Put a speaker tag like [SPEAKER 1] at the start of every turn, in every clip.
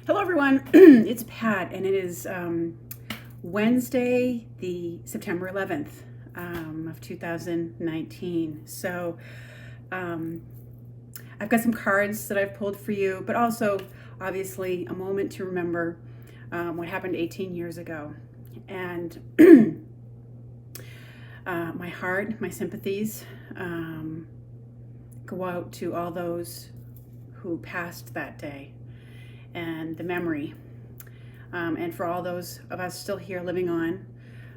[SPEAKER 1] Hello, everyone. It's Pat, and it is Wednesday, the September 11th of 2019. So I've got some cards that I've pulled for you, but also, obviously, a moment to remember what happened 18 years ago. And my heart, my sympathies go out to all those who passed that day and the memory. And for all those of us still here living on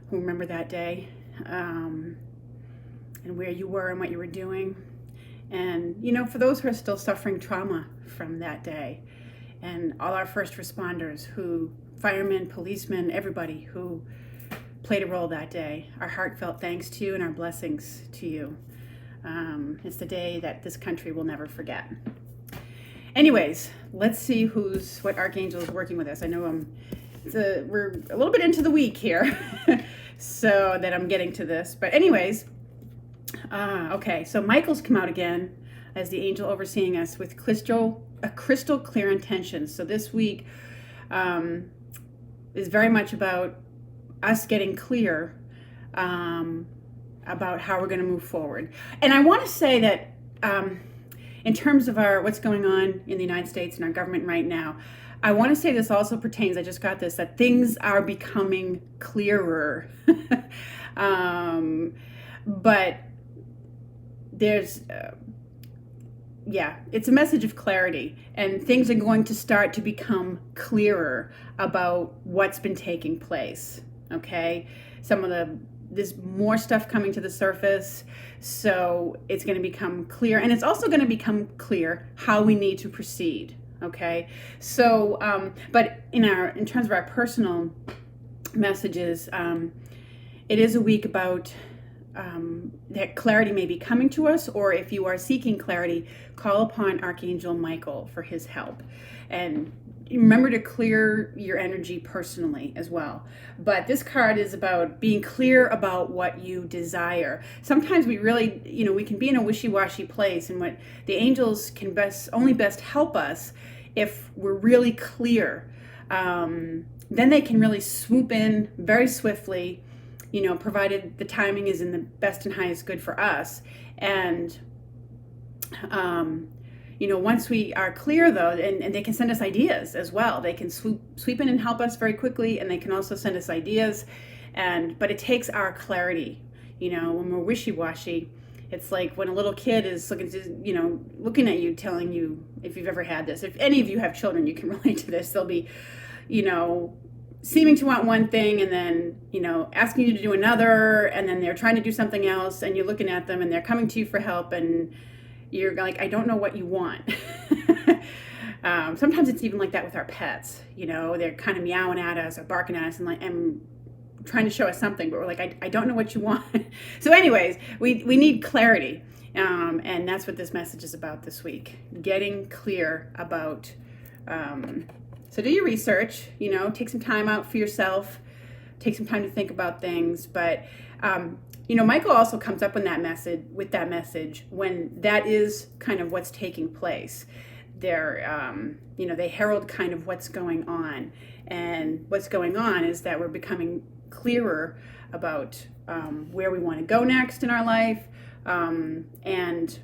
[SPEAKER 1] who remember that day and where you were and what you were doing. And, for those who are still suffering trauma from that day, and all our first responders firemen, policemen, everybody who played a role that day, our heartfelt thanks to you and our blessings to you. It's the day that this country will never forget. Anyways, let's see what archangel is working with us. I know we're a little bit into the week here, so that I'm getting to this. But anyways, okay. So Michael's come out again as the angel overseeing us with crystal clear intentions. So this week is very much about us getting clear about how we're going to move forward. And I want to say that. In terms of what's going on in the United States and our government right now, I want to say this also pertains, I just got this, that things are becoming clearer. But there's, it's a message of clarity, and things are going to start to become clearer about what's been taking place, okay? There's more stuff coming to the surface, so it's going to become clear, and it's also going to become clear how we need to proceed. Okay, so but in terms of our personal messages, it is a week about that clarity may be coming to us, or if you are seeking clarity, call upon Archangel Michael for his help, and remember to clear your energy personally as well. But this card is about being clear about what you desire. Sometimes we really, we can be in a wishy-washy place, and what the angels can only best help us if we're really clear. Then they can really swoop in very swiftly, provided the timing is in the best and highest good for us. And once we are clear, though, and they can send us ideas as well. They can sweep in and help us very quickly, and they can also send us ideas. But it takes our clarity. When we're wishy-washy, it's like when a little kid is looking at you, telling you, if you've ever had this, if any of you have children, you can relate to this. They'll be, seeming to want one thing, and then, asking you to do another, and then they're trying to do something else, and you're looking at them, and they're coming to you for help, and you're like, I don't know what you want. Sometimes it's even like that with our pets. They're kind of meowing at us or barking at us and trying to show us something, but we're like, I don't know what you want. So anyways, we need clarity. And that's what this message is about this week. Getting clear about, so do your research, take some time out for yourself, take some time to think about things. But, Michael also comes up with that message when that is kind of what's taking place. They herald kind of what's going on. And what's going on is that we're becoming clearer about where we want to go next in our life. And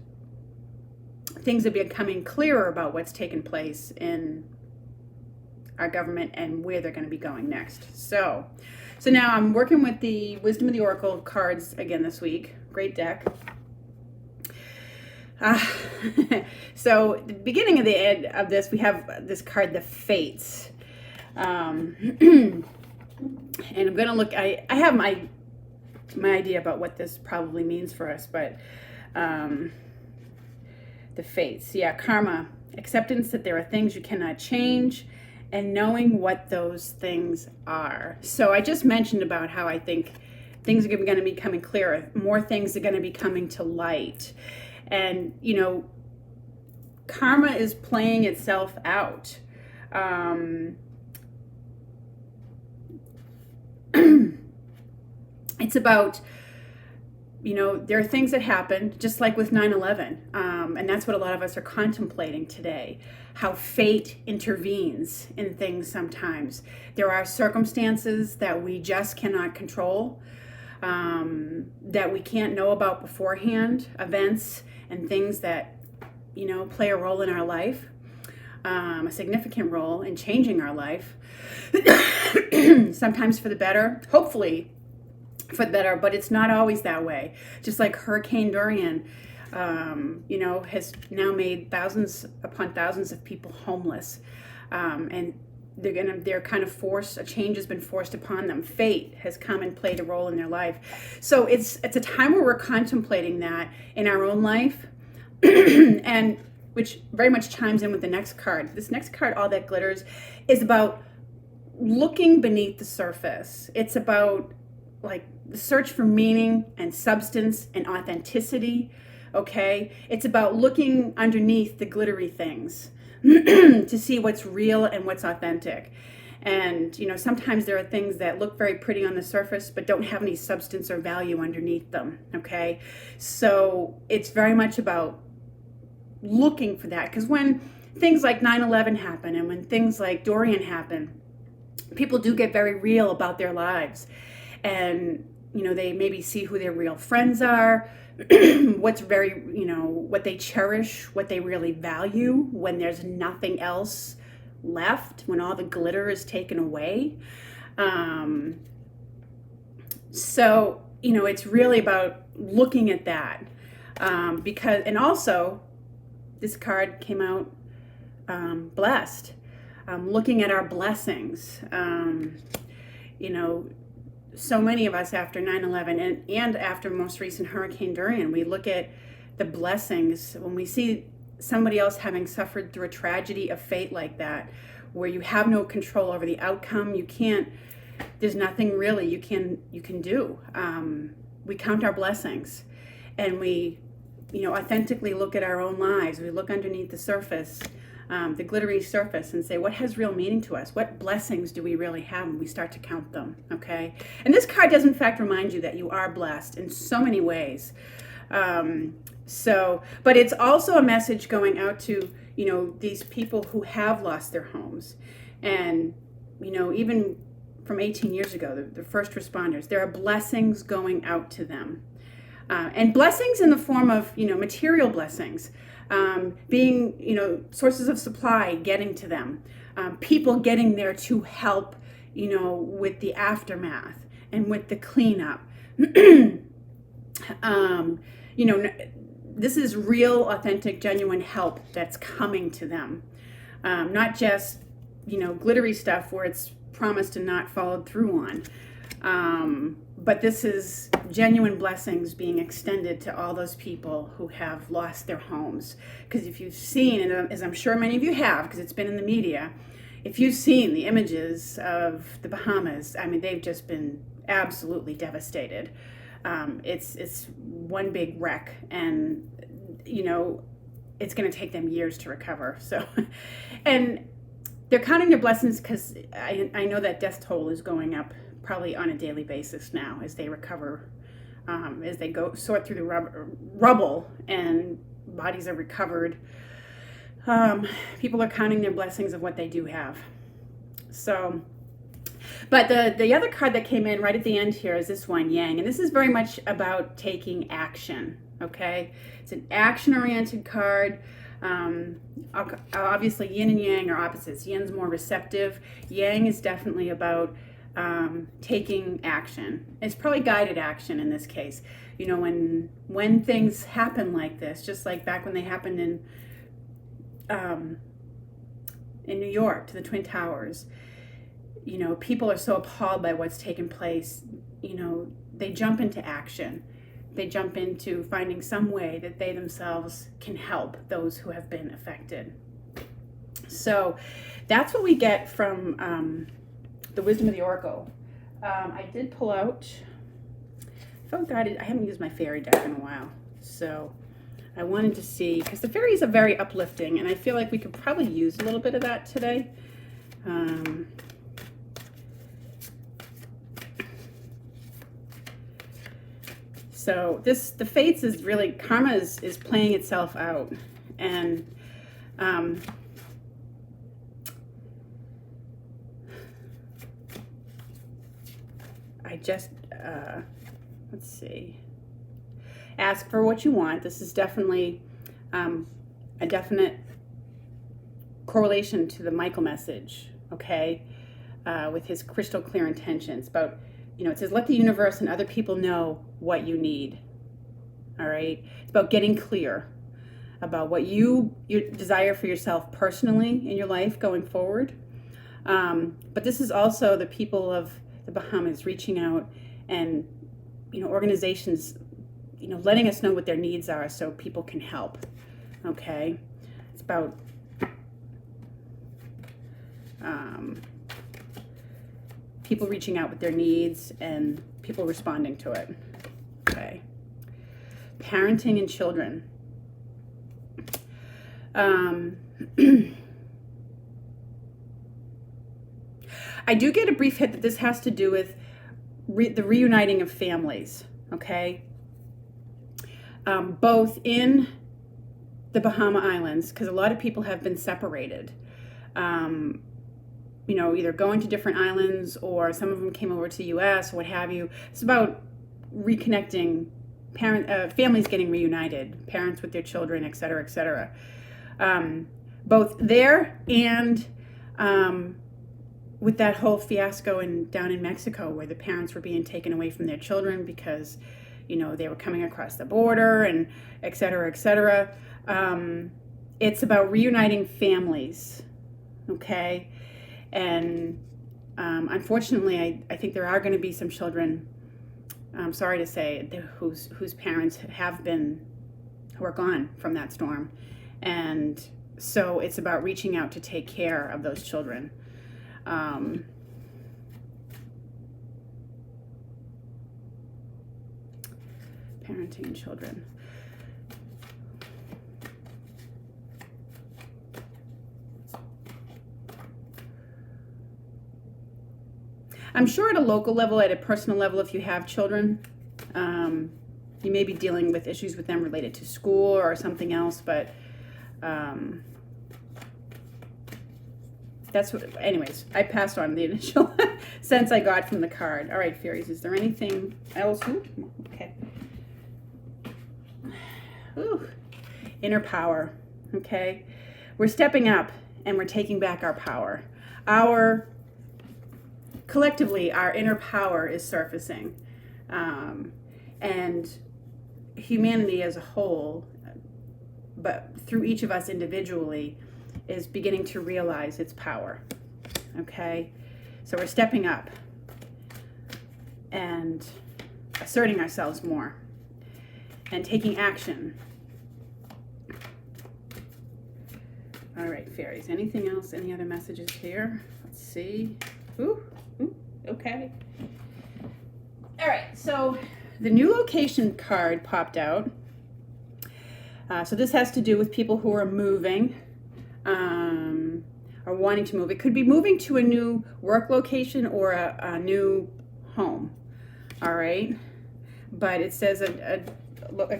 [SPEAKER 1] things are becoming clearer about what's taken place in our government and where they're going to be going next. So now I'm working with the Wisdom of the Oracle cards again this week. Great deck. So the beginning of the end of this, we have this card, the Fates. And I'm going to look, I have my idea about what this probably means for us, but the Fates. Karma, acceptance that there are things you cannot change, and knowing what those things are. So I just mentioned about how I think things are going to be becoming clearer. More things are going to be coming to light. And, karma is playing itself out. It's about there are things that happen, just like with 9/11, and that's what a lot of us are contemplating today, how fate intervenes in things sometimes. There are circumstances that we just cannot control, that we can't know about beforehand, events and things that, play a role in our life, a significant role in changing our life, sometimes for the better, hopefully for the better, but it's not always that way. Just like Hurricane Dorian, has now made thousands upon thousands of people homeless, and they're kind of forced. A change has been forced upon them. Fate has come and played a role in their life. So it's a time where we're contemplating that in our own life, and which very much chimes in with the next card. This next card, All That Glitters, is about looking beneath the surface. It's about like the search for meaning and substance and authenticity. Okay, it's about looking underneath the glittery things to see what's real and what's authentic. And sometimes there are things that look very pretty on the surface but don't have any substance or value underneath them. Okay, so it's very much about looking for that, because when things like 9/11 happen and when things like Dorian happen, people do get very real about their lives, and they maybe see who their real friends are, what's very, what they cherish, what they really value when there's nothing else left, when all the glitter is taken away. So it's really about looking at that, because, and also this card came out blessed, looking at our blessings. So many of us after 9/11 and after most recent Hurricane Dorian, we look at the blessings when we see somebody else having suffered through a tragedy of fate like that, where you have no control over the outcome. There's nothing really you can do. We count our blessings, and we authentically look at our own lives. We look underneath the surface, the glittery surface, and say, what has real meaning to us? What blessings do we really have? And we start to count them, okay? And this card does in fact remind you that you are blessed in so many ways. But it's also a message going out to, these people who have lost their homes. And, even from 18 years ago, the first responders, there are blessings going out to them. And blessings in the form of, material blessings, being, sources of supply getting to them, people getting there to help, with the aftermath and with the cleanup. This is real, authentic, genuine help that's coming to them. Not just, glittery stuff where it's promised and not followed through on. But this is genuine blessings being extended to all those people who have lost their homes. Because if you've seen, and as I'm sure many of you have, because it's been in the media, if you've seen the images of the Bahamas, I mean, they've just been absolutely devastated. It's one big wreck, and it's going to take them years to recover. So, and they're counting their blessings because I know that death toll is going up probably on a daily basis now as they recover, as they go sort through the rubble and bodies are recovered. People are counting their blessings of what they do have. So, but the other card that came in right at the end here is this one, Yang, and this is very much about taking action. Okay, it's an action-oriented card. Obviously, yin and yang are opposites. Yin's more receptive. Yang is definitely about taking action. It's probably guided action in this case. When things happen like this, just like back when they happened in New York to the Twin Towers, people are so appalled by what's taken place. They jump into action. They jump into finding some way that they themselves can help those who have been affected. So that's what we get from the Wisdom of the Oracle. I did pull out, I felt guided. I haven't used my fairy deck in a while, so I wanted to see, because the fairies are very uplifting, and I feel like we could probably use a little bit of that today. So the fates is really, karma is playing itself out. And I just, let's see, ask for what you want. This is definitely a definite correlation to the Michael message, okay, with his crystal clear intentions. About, it says, let the universe and other people know what you need, all right? It's about getting clear about what you desire for yourself personally in your life going forward. But this is also the people of the Bahamas reaching out and, organizations, letting us know what their needs are so people can help, okay? It's about people reaching out with their needs and people responding to it, okay? Parenting and children. I do get a brief hit that this has to do with the reuniting of families, okay? Both in the Bahama Islands, because a lot of people have been separated, either going to different islands, or some of them came over to the U.S., what have you. It's about reconnecting, families getting reunited, parents with their children, et cetera, et cetera. Both there and with that whole fiasco down in Mexico, where the parents were being taken away from their children because, they were coming across the border, and et cetera, et cetera. It's about reuniting families, okay? And unfortunately, I think there are going to be some children, I'm sorry to say, whose parents who are gone from that storm. And so it's about reaching out to take care of those children. Parenting and children. I'm sure at a local level, at a personal level, if you have children, you may be dealing with issues with them related to school or something else, but that's what, anyways, I passed on the initial sense I got from the card. All right, fairies, is there anything else? Ooh, okay. Ooh, inner power, okay? We're stepping up and we're taking back our power. Collectively, our inner power is surfacing. And humanity as a whole, but through each of us individually, is beginning to realize its power, okay? So we're stepping up and asserting ourselves more and taking action. All right, fairies, anything else? Any other messages here? Let's see. Ooh, okay. All right, so the new location card popped out. So this has to do with people who are moving, or wanting to move. It could be moving to a new work location or a new home, all right? But it says a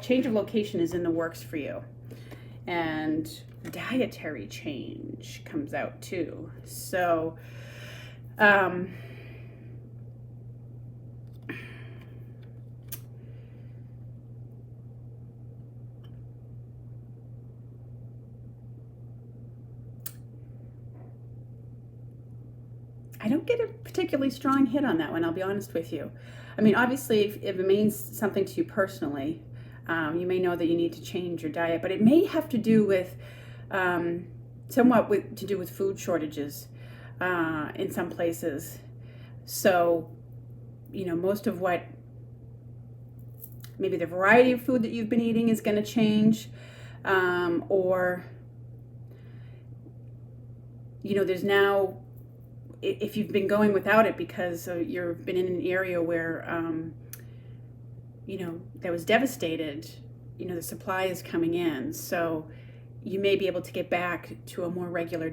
[SPEAKER 1] change of location is in the works for you. And dietary change comes out too. So, I don't get a particularly strong hit on that one, I'll be honest with you. I mean, obviously, if it means something to you personally, you may know that you need to change your diet, but it may have to do with, to do with food shortages in some places. So, most of what, maybe the variety of food that you've been eating is going to change, or, there's now, if you've been going without it because you've been in an area where, that was devastated, the supply is coming in. So you may be able to get back to a more regular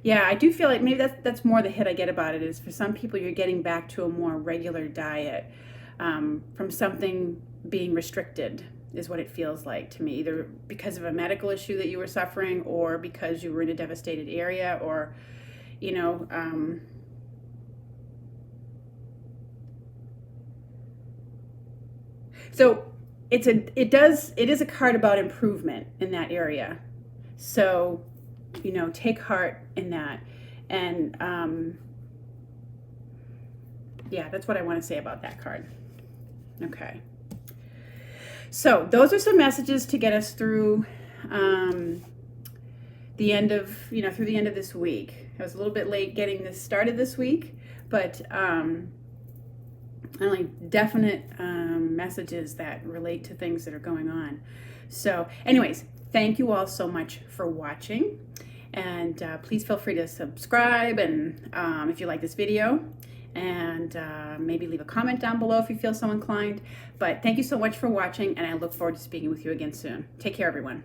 [SPEAKER 1] Yeah, I do feel like maybe that's more the hit I get about it is for some people you're getting back to a more regular diet from something being restricted is what it feels like to me, either because of a medical issue that you were suffering or because you were in a devastated area or, you know, so it is a card about improvement in that area. So, you know, take heart in that. And yeah, that's what I want to say about that card. Okay. So those are some messages to get us through the end of, you know, through the end of this week. I was a little bit late getting this started this week, but only definite messages that relate to things that are going on. So anyways, thank you all so much for watching. And please feel free to subscribe and if you like this video, and maybe leave a comment down below if you feel so inclined. But thank you so much for watching, and I look forward to speaking with you again soon. Take care, everyone.